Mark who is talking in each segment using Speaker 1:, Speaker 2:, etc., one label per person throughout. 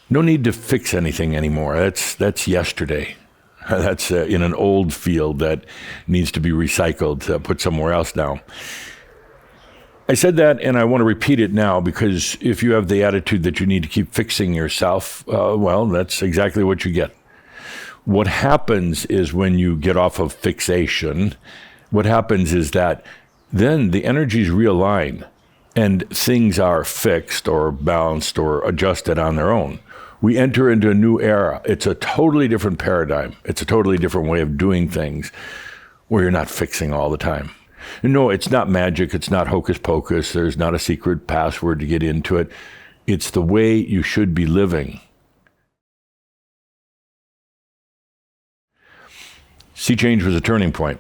Speaker 1: No need to fix anything anymore. That's yesterday. That's in an old field that needs to be recycled, put somewhere else now. I said that, and I want to repeat it now, because if you have the attitude that you need to keep fixing yourself, well, that's exactly what you get. What happens is when you get off of fixation, what happens is that then the energies realign and things are fixed or balanced or adjusted on their own. We enter into a new era. It's a totally different paradigm. It's a totally different way of doing things where you're not fixing all the time. No, it's not magic. It's not hocus pocus. There's not a secret password to get into it. It's the way you should be living. Sea change was a turning point.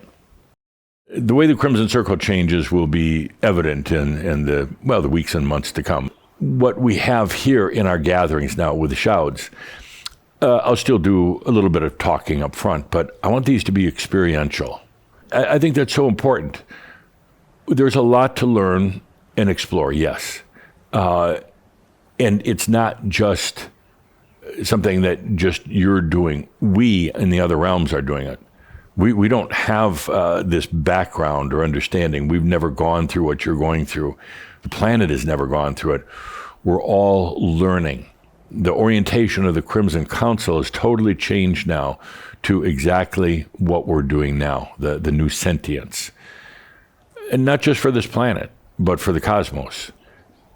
Speaker 1: The way the Crimson Circle changes will be evident in the weeks and months to come. What we have here in our gatherings now with the shouds, I'll still do a little bit of talking up front, but I want these to be experiential. I think that's so important. There's a lot to learn and explore, yes. And it's not just something that just you're doing. We in the other realms are doing it. We don't have this background or understanding. We've never gone through what you're going through. The planet has never gone through it. We're all learning. The orientation of the Crimson Council has totally changed now to exactly what we're doing now, the new sentience. And not just for this planet, but for the cosmos.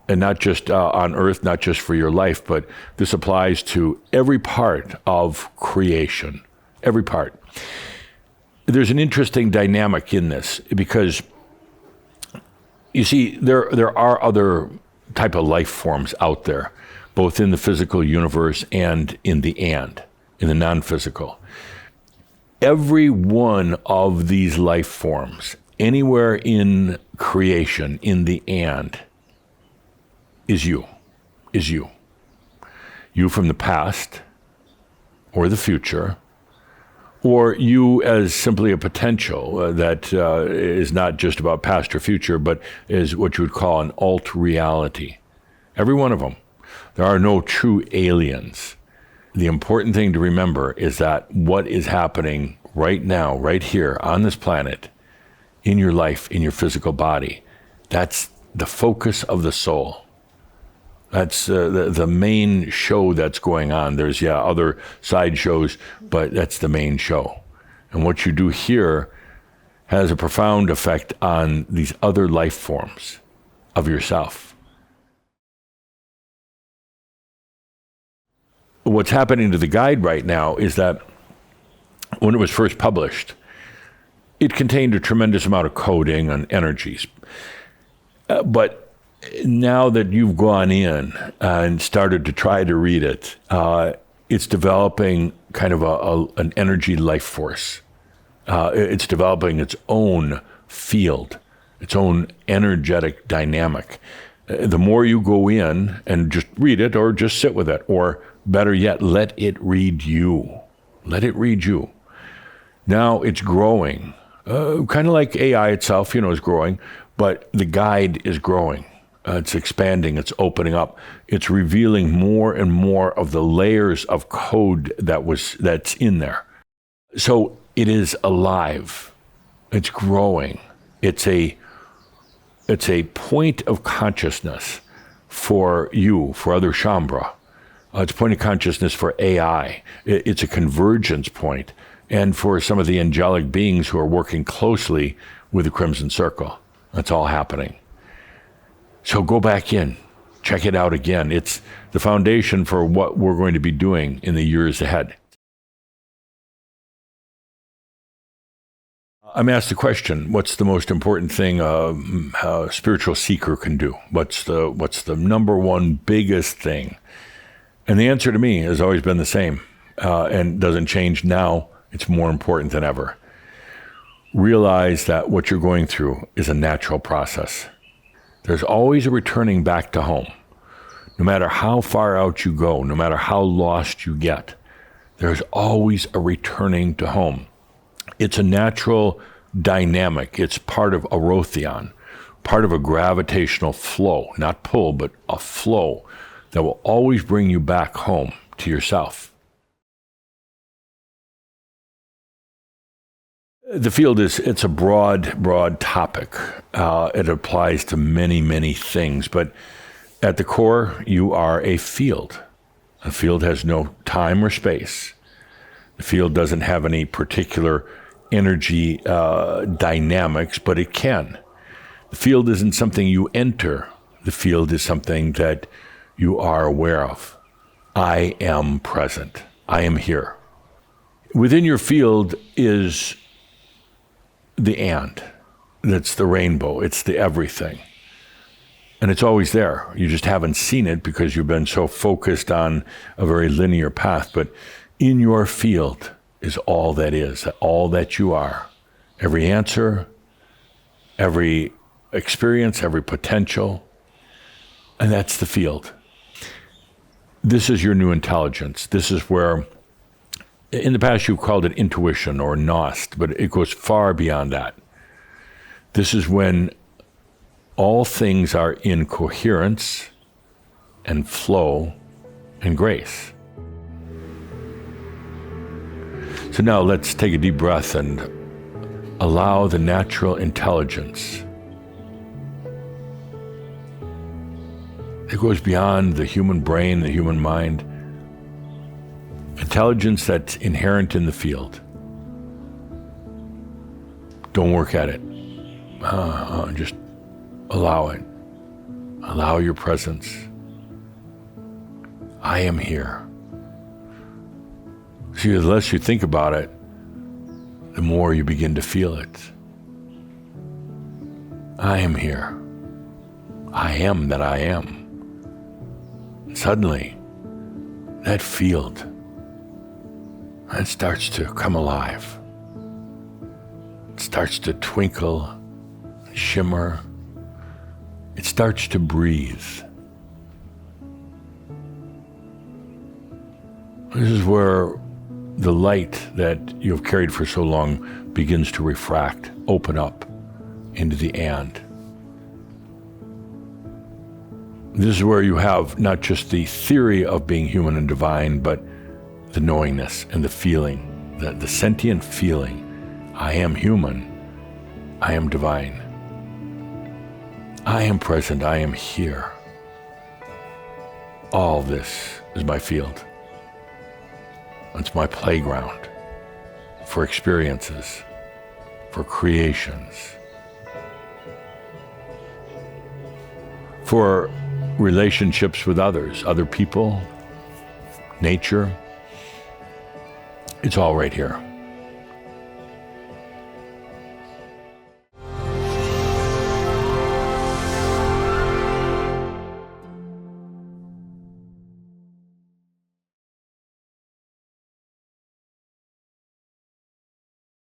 Speaker 1: And not just on Earth, not just for your life, but this applies to every part of creation, every part. There's an interesting dynamic in this, because you see, there are other type of life forms out there, both in the physical universe and in the non-physical. Every one of these life forms, anywhere in creation, in the is you. You from the past or the future, or you as simply a potential that is not just about past or future, but is what you would call an alt reality. Every one of them. There are no true aliens. The important thing to remember is that what is happening right now, right here on this planet, in your life, in your physical body, that's the focus of the soul. That's the main show that's going on. There's, other side shows, but that's the main show. And what you do here has a profound effect on these other life forms of yourself. What's happening to the guide right now is that when it was first published, it contained a tremendous amount of coding and energies. But now that you've gone in and started to try to read it, it's developing kind of an energy life force. It's developing its own field, its own energetic dynamic. The more you go in and just read it, or just sit with it, or better yet, let it read you. Let it read you. Now it's growing, kind of like AI itself, is growing, but the guide is growing. It's expanding, it's opening up, it's revealing more and more of the layers of code that's in there. So it is alive, it's growing, it's a point of consciousness for you, for other Shambra. It's a point of consciousness for AI. It's a convergence point, and for some of the angelic beings who are working closely with the Crimson Circle. That's all happening. So go back in, check it out again. It's the foundation for what we're going to be doing in the years ahead. I'm asked the question, what's the most important thing a spiritual seeker can do? What's the number one biggest thing? And the answer to me has always been the same, and doesn't change now. It's more important than ever. Realize that what you're going through is a natural process. There's always a returning back to home. No matter how far out you go, no matter how lost you get, there's always a returning to home. It's a natural dynamic. It's part of a Rothion, part of a gravitational flow, not pull, but a flow that will always bring you back home. to yourself. The field it's a broad topic. It applies to many, many things, but at the core, you are a field. A field has no time or space. The field doesn't have any particular energy dynamics, but it can. The field isn't something you enter. The field is something that you are aware of. I am present. I am here. Within your field is the and. That's the rainbow. It's the everything. And it's always there. You just haven't seen it because you've been so focused on a very linear path. But in your field is all that you are. Every answer, every experience, every potential. And that's the field. This is your new intelligence. This is where, in the past you've called it intuition or Gnost, but it goes far beyond that. This is when all things are in coherence and flow and grace. So now let's take a deep breath and allow the natural intelligence that goes beyond the human brain, the human mind, intelligence that's inherent in the field. Don't work at it. Just allow it. Allow your presence. I am here. See, the less you think about it, the more you begin to feel it. I am here. I am that I am. Suddenly, that field, it starts to come alive. It starts to twinkle, shimmer. It starts to breathe. This is where the light that you've carried for so long begins to refract, open up into the and. This is where you have not just the theory of being human and divine, but the knowingness and the feeling, the sentient feeling. I am human. I am divine. I am present. I am here. All this is my field. It's my playground for experiences, for creations, for relationships with others, other people, nature. It's all right here.